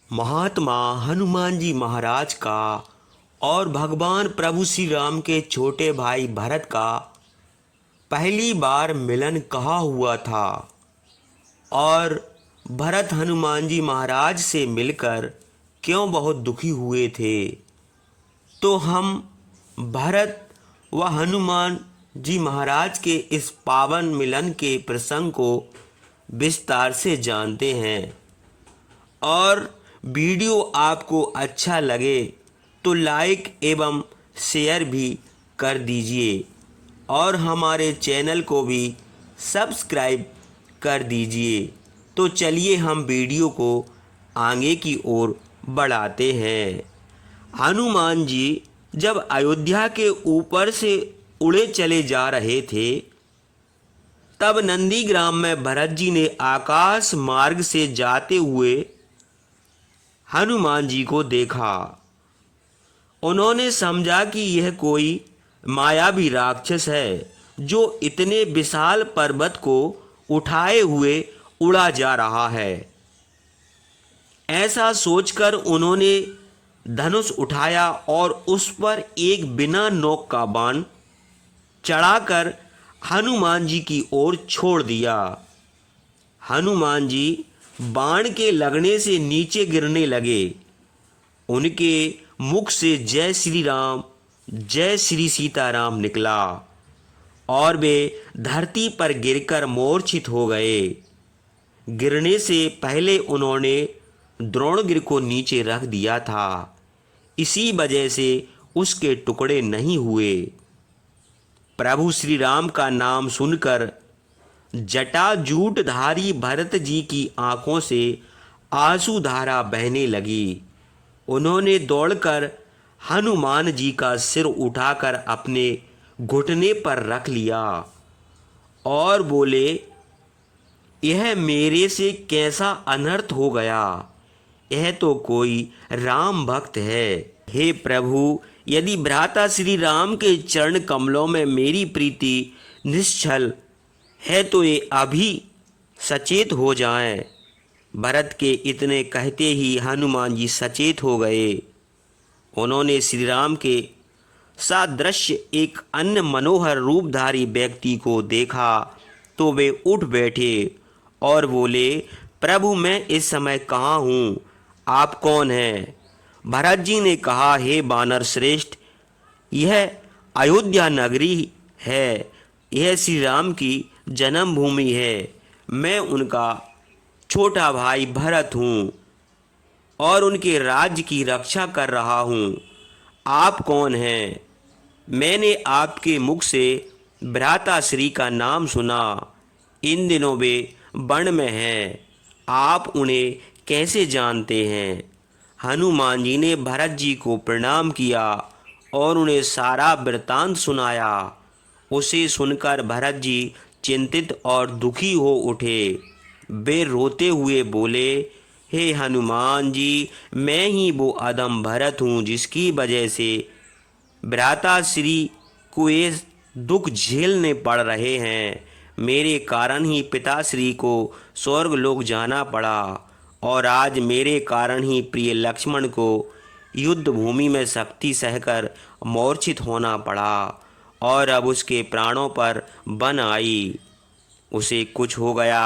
महात्मा हनुमान जी महाराज का और भगवान प्रभु श्री राम के छोटे भाई भरत का पहली बार मिलन कहाँ हुआ था और भरत हनुमान जी महाराज से मिलकर क्यों बहुत दुखी हुए थे। तो हम भरत व हनुमान जी महाराज के इस पावन मिलन के प्रसंग को विस्तार से जानते हैं। और वीडियो आपको अच्छा लगे तो लाइक एवं शेयर भी कर दीजिए और हमारे चैनल को भी सब्सक्राइब कर दीजिए। तो चलिए हम वीडियो को आगे की ओर बढ़ाते हैं। हनुमान जी जब अयोध्या के ऊपर से उड़े चले जा रहे थे तब नंदीग्राम में भरत जी ने आकाश मार्ग से जाते हुए हनुमान जी को देखा। उन्होंने समझा कि यह कोई मायावी राक्षस है जो इतने विशाल पर्वत को उठाए हुए उड़ा जा रहा है। ऐसा सोचकर उन्होंने धनुष उठाया और उस पर एक बिना नोक का बाण चढ़ाकर हनुमान जी की ओर छोड़ दिया। हनुमान जी बाण के लगने से नीचे गिरने लगे। उनके मुख से जय श्री राम जय श्री सीताराम निकला और वे धरती पर गिरकर मूर्छित हो गए। गिरने से पहले उन्होंने द्रोणगिर को नीचे रख दिया था, इसी वजह से उसके टुकड़े नहीं हुए। प्रभु श्री राम का नाम सुनकर जटाजूटधारी भरत जी की आंखों से आंसू धारा बहने लगी। उन्होंने दौड़कर हनुमान जी का सिर उठाकर अपने घुटने पर रख लिया और बोले, यह मेरे से कैसा अनर्थ हो गया। यह तो कोई राम भक्त है। हे प्रभु, यदि भ्राता श्री राम के चरण कमलों में मेरी प्रीति निश्चल है तो ये अभी सचेत हो जाएं। भरत के इतने कहते ही हनुमान जी सचेत हो गए। उन्होंने श्री राम के सादृश्य एक अन्य मनोहर रूपधारी व्यक्ति को देखा तो वे उठ बैठे और बोले, प्रभु मैं इस समय कहाँ हूँ, आप कौन हैं। भरत जी ने कहा, हे वानर श्रेष्ठ, यह अयोध्या नगरी है। यह श्री राम की जन्मभूमि है। मैं उनका छोटा भाई भरत हूँ और उनके राज्य की रक्षा कर रहा हूँ। आप कौन हैं। मैंने आपके मुख से भ्राताश्री का नाम सुना। इन दिनों वे वन में हैं। आप उन्हें कैसे जानते हैं। हनुमान जी ने भरत जी को प्रणाम किया और उन्हें सारा वृतांत सुनाया। उसे सुनकर भरत जी चिंतित और दुखी हो उठे। वे रोते हुए बोले, हे हनुमान जी, मैं ही वो अधम भरत हूँ जिसकी वजह से भ्राताश्री को ये दुख झेलने पड़ रहे हैं। मेरे कारण ही पिताश्री को स्वर्ग लोक जाना पड़ा और आज मेरे कारण ही प्रिय लक्ष्मण को युद्ध भूमि में शक्ति सहकर मूर्छित होना पड़ा और अब उसके प्राणों पर बन आई। उसे कुछ हो गया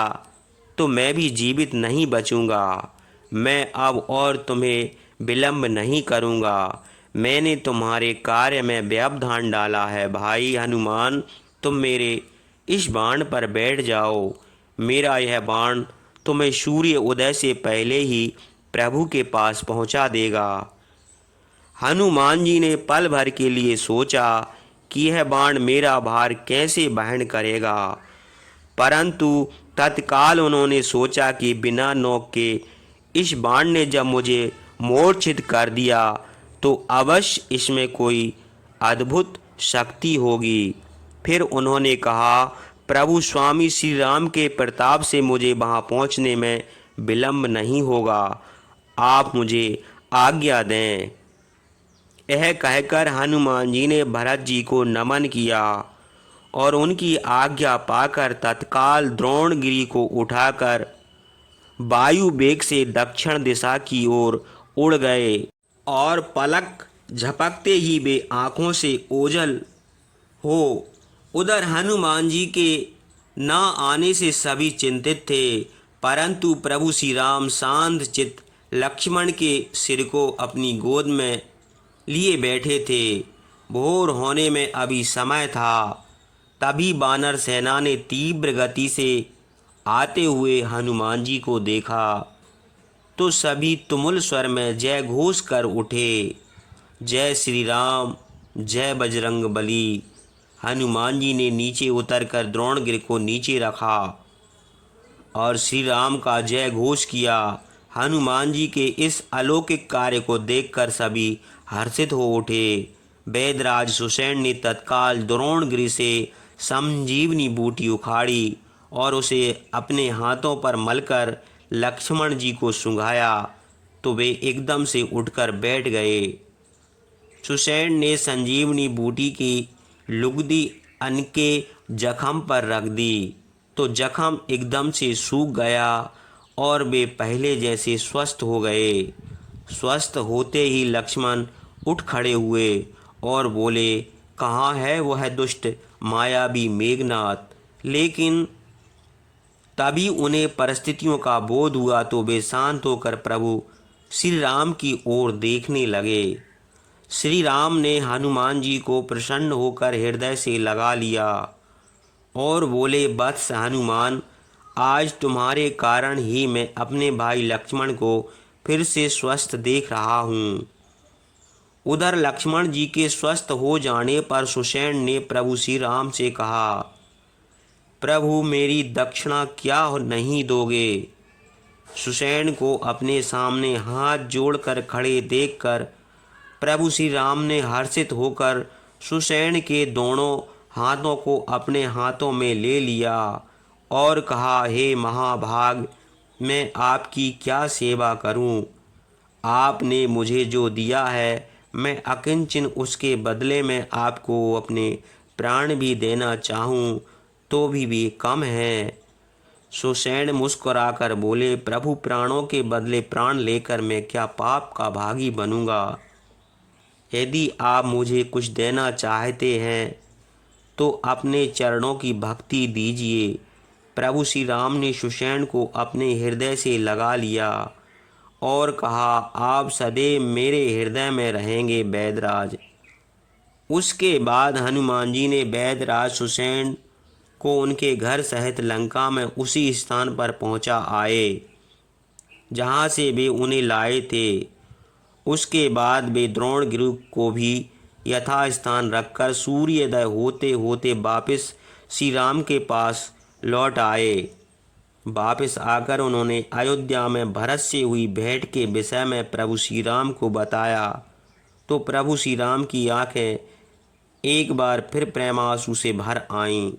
तो मैं भी जीवित नहीं बचूंगा। मैं अब और तुम्हें विलंब नहीं करूंगा। मैंने तुम्हारे कार्य में व्यवधान डाला है। भाई हनुमान, तुम मेरे इस बाण पर बैठ जाओ। मेरा यह बाण तुम्हें सूर्य उदय से पहले ही प्रभु के पास पहुंचा देगा। हनुमान जी ने पल भर के लिए सोचा कि यह बाण मेरा भार कैसे वहन करेगा, परंतु तत्काल उन्होंने सोचा कि बिना नोक के इस बाण ने जब मुझे मूर्छित कर दिया तो अवश्य इसमें कोई अद्भुत शक्ति होगी। फिर उन्होंने कहा, प्रभु स्वामी श्री राम के प्रताप से मुझे वहां पहुंचने में विलंब नहीं होगा। आप मुझे आज्ञा दें। यह कहकर हनुमान जी ने भरत जी को नमन किया और उनकी आज्ञा पाकर तत्काल द्रोणगिरि को उठाकर वायु वेग से दक्षिण दिशा की ओर उड़ गए और पलक झपकते ही वे आंखों से ओझल हो। उधर हनुमान जी के न आने से सभी चिंतित थे, परंतु प्रभु श्री राम शांत चित्त लक्ष्मण के सिर को अपनी गोद में लिए बैठे थे। भोर होने में अभी समय था। तभी वानर सेना ने तीव्र गति से आते हुए हनुमान जी को देखा तो सभी तुमुल स्वर में जय घोष कर उठे, जय श्री राम, जय बजरंग बली। हनुमान जी ने नीचे उतरकर द्रोणगिरि को नीचे रखा और श्री राम का जय घोष किया। हनुमान जी के इस अलौकिक कार्य को देखकर सभी हर्षित हो उठे। वैदराज सुषेण ने तत्काल द्रोणगिरि से संजीवनी बूटी उखाड़ी और उसे अपने हाथों पर मलकर लक्ष्मण जी को सूंघाया तो वे एकदम से उठकर बैठ गए। सुषेण ने संजीवनी बूटी की लुगदी उनके जख्म पर रख दी तो जख्म एकदम से सूख गया और वे पहले जैसे स्वस्थ हो गए। स्वस्थ होते ही लक्ष्मण उठ खड़े हुए और बोले, कहाँ है वह दुष्ट मायावी मेघनाथ। लेकिन तभी उन्हें परिस्थितियों का बोध हुआ तो वे शांत होकर प्रभु श्री राम की ओर देखने लगे। श्री राम ने हनुमान जी को प्रसन्न होकर हृदय से लगा लिया और बोले, वत्स हनुमान, आज तुम्हारे कारण ही मैं अपने भाई लक्ष्मण को फिर से स्वस्थ देख रहा हूँ। उधर लक्ष्मण जी के स्वस्थ हो जाने पर सुषेण ने प्रभु श्री राम से कहा, प्रभु मेरी दक्षिणा क्या नहीं दोगे। सुषेण को अपने सामने हाथ जोड़कर खड़े देखकर प्रभु श्री राम ने हर्षित होकर सुषेण के दोनों हाथों को अपने हाथों में ले लिया और कहा, हे महाभाग, मैं आपकी क्या सेवा करूं। आपने मुझे जो दिया है मैं अकिंचन उसके बदले में आपको अपने प्राण भी देना चाहूं तो भी कम है। सुषेण मुस्कुराकर बोले, प्रभु प्राणों के बदले प्राण लेकर मैं क्या पाप का भागी बनूंगा। यदि आप मुझे कुछ देना चाहते हैं तो अपने चरणों की भक्ति दीजिए। प्रभु श्री राम ने सुषेण को अपने हृदय से लगा लिया और कहा, आप सदैव मेरे हृदय में रहेंगे वैदराज। उसके बाद हनुमान जी ने वैदराज सुषेण को उनके घर सहित लंका में उसी स्थान पर पहुंचा आए जहां से वे उन्हें लाए थे। उसके बाद वे द्रोणगिरि को भी यथास्थान रखकर सूर्योदय होते होते वापस श्री राम के पास लौट आए। वापस आकर उन्होंने अयोध्या में भरत से हुई भेंट के विषय में प्रभु श्री राम को बताया तो प्रभु श्री राम की आंखें एक बार फिर प्रेमांसु से भर आईं।